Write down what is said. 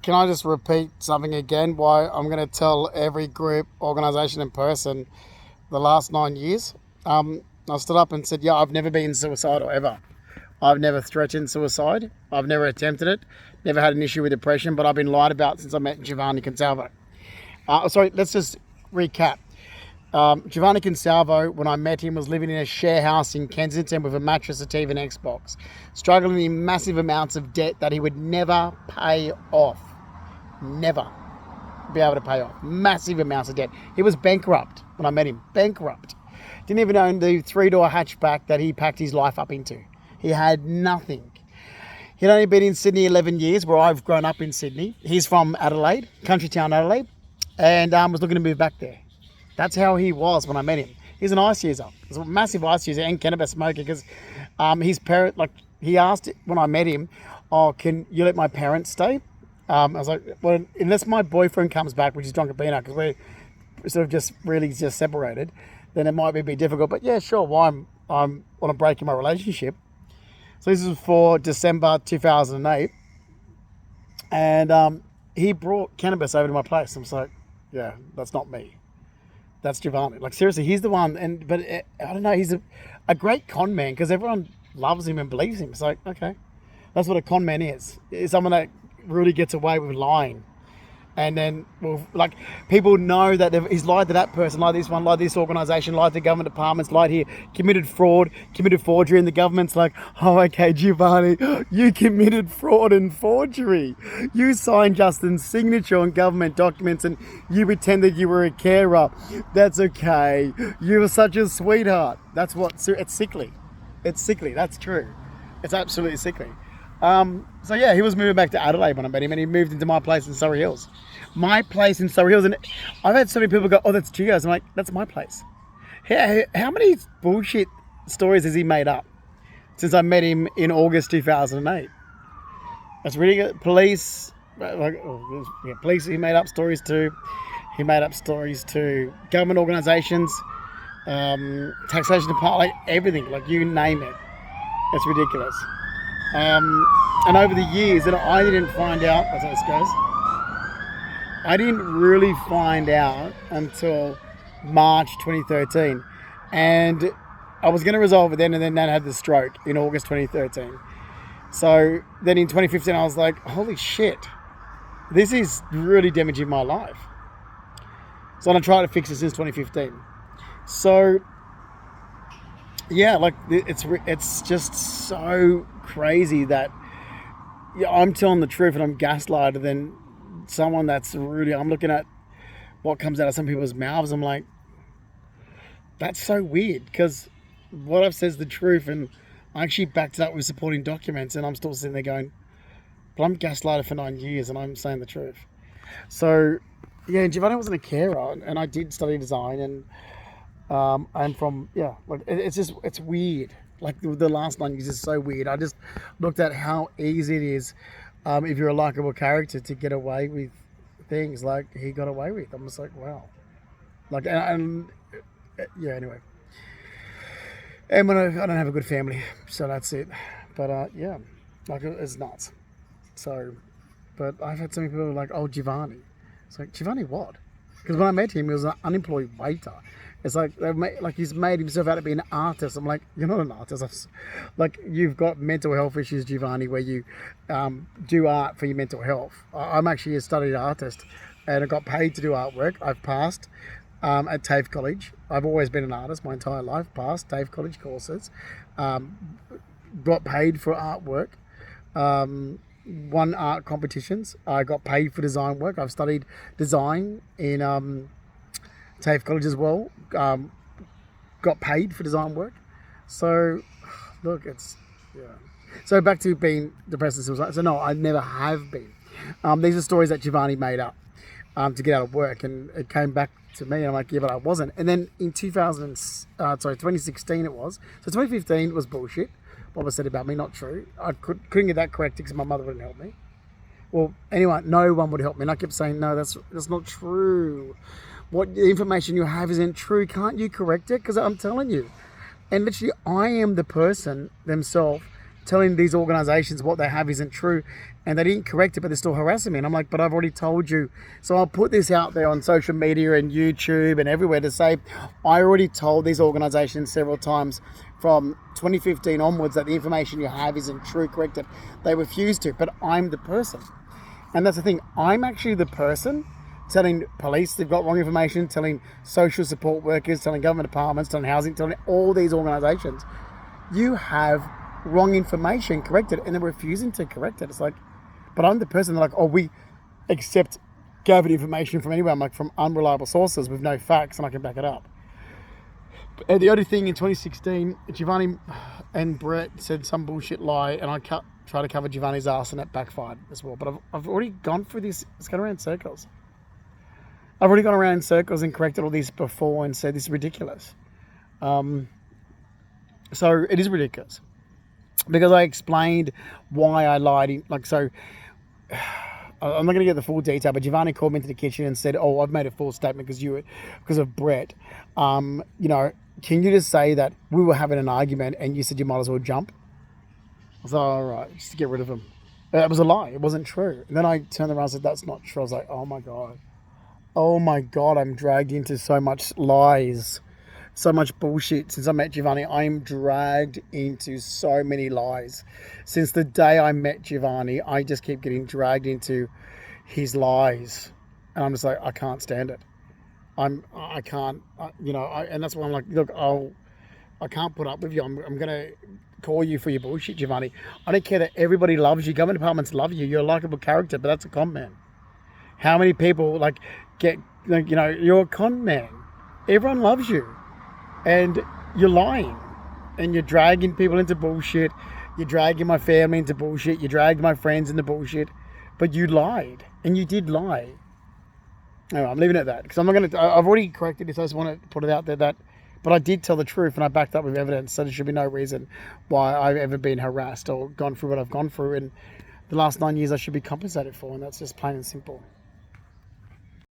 can I just repeat something again? Why I'm going to tell every group, organisation, and person the last 9 years. I stood up and said, "Yeah, I've never been suicidal ever. I've never threatened suicide. I've never attempted it. Never had an issue with depression. But I've been lied about since I met Giovanni Consalvo." Sorry, let's just recap. Giovanni Consalvo, when I met him, was living in a share house in Kensington with a mattress, a TV, and Xbox, struggling in massive amounts of debt that he would never pay off. Never be able to pay off. Massive amounts of debt. He was bankrupt when I met him. Bankrupt. Didn't even own the three-door hatchback that he packed his life up into. He had nothing. He'd only been in Sydney 11 years, where I've grown up in Sydney. He's from Adelaide, country town Adelaide, and was looking to move back there. That's how he was when I met him. He's an ice user. He's a massive ice user and cannabis smoker because his parent, he asked when I met him, "Oh, can you let my parents stay?" I was like, "Well, unless my boyfriend comes back, which is Drunkabina, because we're sort of just separated, then it might be a bit difficult. But yeah, sure, why I'm on a break in my relationship." So this was for December 2008. And he brought cannabis over to my place. I was like, yeah, that's not me. That's Giovanni. Like, seriously, he's the one. But I don't know, he's a great con man because everyone loves him and believes him. It's like, okay, that's what a con man is. It's someone that really gets away with lying. And then, well, like, people know that he's lied to that person, lied to this one, lied to this organisation, lied to government departments, lied here, committed fraud, committed forgery, and the government's like, "Oh, okay, Giovanni, you committed fraud and forgery. You signed Justin's signature on government documents and you pretended you were a carer. That's okay. You were such a sweetheart." That's it's sickly. It's sickly. That's true. It's absolutely sickly. So yeah, he was moving back to Adelaide when I met him, and he moved into my place in Surrey Hills. My place in Surrey Hills, and I've had so many people go, "Oh, that's Gio's." I'm like, "That's my place." How many bullshit stories has he made up since I met him in August 2008? That's really good. Police, police. He made up stories too. He made up stories to government organisations, taxation department, like everything, like you name it. It's ridiculous. And over the years, and I didn't find out, that's how this goes, I didn't really find out until March 2013. And I was going to resolve it then, and then Dad had the stroke in August 2013. So then in 2015, I was like, holy shit, this is really damaging my life. So I'm going to try to fix it since 2015. So yeah, like it's just so crazy that I'm telling the truth and I'm gaslighted than someone that's really, I'm looking at what comes out of some people's mouths. I'm like, that's so weird because what I've said is the truth, and I actually backed it up with supporting documents, and I'm still sitting there going, but I'm gaslighted for 9 years and I'm saying the truth. So yeah, Giovanni wasn't a carer, and I did study design, and I'm from, yeah, like it's weird. Like the last 9 years is so weird. I just looked at how easy it is, if you're a likable character, to get away with things like he got away with. I'm just like, wow. Like, and yeah, anyway. And when I don't have a good family, so that's it. But yeah, like it's nuts. So, but I've had so many people like, "Oh, Giovanni." It's like, Giovanni what? Because when I met him, he was an unemployed waiter. It's like he's made himself out to be an artist. I'm like, you're not an artist. Like, you've got mental health issues, Giovanni, where you do art for your mental health. I'm actually a studied artist, and I got paid to do artwork. I've passed at TAFE College. I've always been an artist my entire life. Passed TAFE College courses. Got paid for artwork. Won art competitions. I got paid for design work. I've studied design in TAFE College as well. Got paid for design work. So, look, it's, yeah. So back to being depressed and suicidal. So no, I never have been. These are stories that Giovanni made up to get out of work, and it came back to me, and I'm like, yeah, but I wasn't. And then in 2016 it was. So 2015 was bullshit. What was said about me, not true. I couldn't get that corrected because my mother wouldn't help me. Well, anyway, no one would help me. And I kept saying, no, that's not true. What the information you have isn't true. Can't you correct it? Because I'm telling you. And literally, I am the person themselves telling these organizations what they have isn't true, and they didn't correct it, but they're still harassing me. And I'm like, but I've already told you. So I'll put this out there on social media and YouTube and everywhere to say, I already told these organizations several times from 2015 onwards that the information you have isn't true, corrected. They refuse to, but I'm the person. And that's the thing. I'm actually the person telling police they've got wrong information, telling social support workers, telling government departments, telling housing, telling all these organizations, you have wrong information, correct it, and they're refusing to correct it. It's like, but I'm the person that like, oh, we accept gathered information from anywhere. I'm like, from unreliable sources with no facts, and I can back it up. And the only thing in 2016, Giovanni and Brett said some bullshit lie, and I tried to cover Giovanni's ass, and it backfired as well. But I've already gone through this. It's going around in circles. I've already gone around in circles and corrected all this before and said this is ridiculous. So it is ridiculous because I explained why I lied. I'm not going to get the full detail, but Giovanni called me into the kitchen and said, "Oh, I've made a full statement because of Brett. You know, can you just say that we were having an argument and you said you might as well jump?" I was like, "All right, just to get rid of him." It was a lie. It wasn't true. And then I turned around and said, "That's not true." I was like, "Oh my God, I'm dragged into so much lies, so much bullshit. Since I met Giovanni, I'm dragged into so many lies. Since the day I met Giovanni, I just keep getting dragged into his lies. And I'm just like, I can't stand it. I can't, and that's why I'm like, look, I can't put up with you. I'm going to call you for your bullshit, Giovanni. I don't care that everybody loves you. Government departments love you. You're a likable character, but that's a con man. How many people you're a con man. Everyone loves you. And you're lying. And you're dragging people into bullshit. You're dragging my family into bullshit. You dragged my friends into bullshit. But you lied. And you did lie. Anyway, I'm leaving it at that. Because I've already corrected this. I just want to put it out there but I did tell the truth and I backed up with evidence. So there should be no reason why I've ever been harassed or gone through what I've gone through. And the last 9 years I should be compensated for. And that's just plain and simple.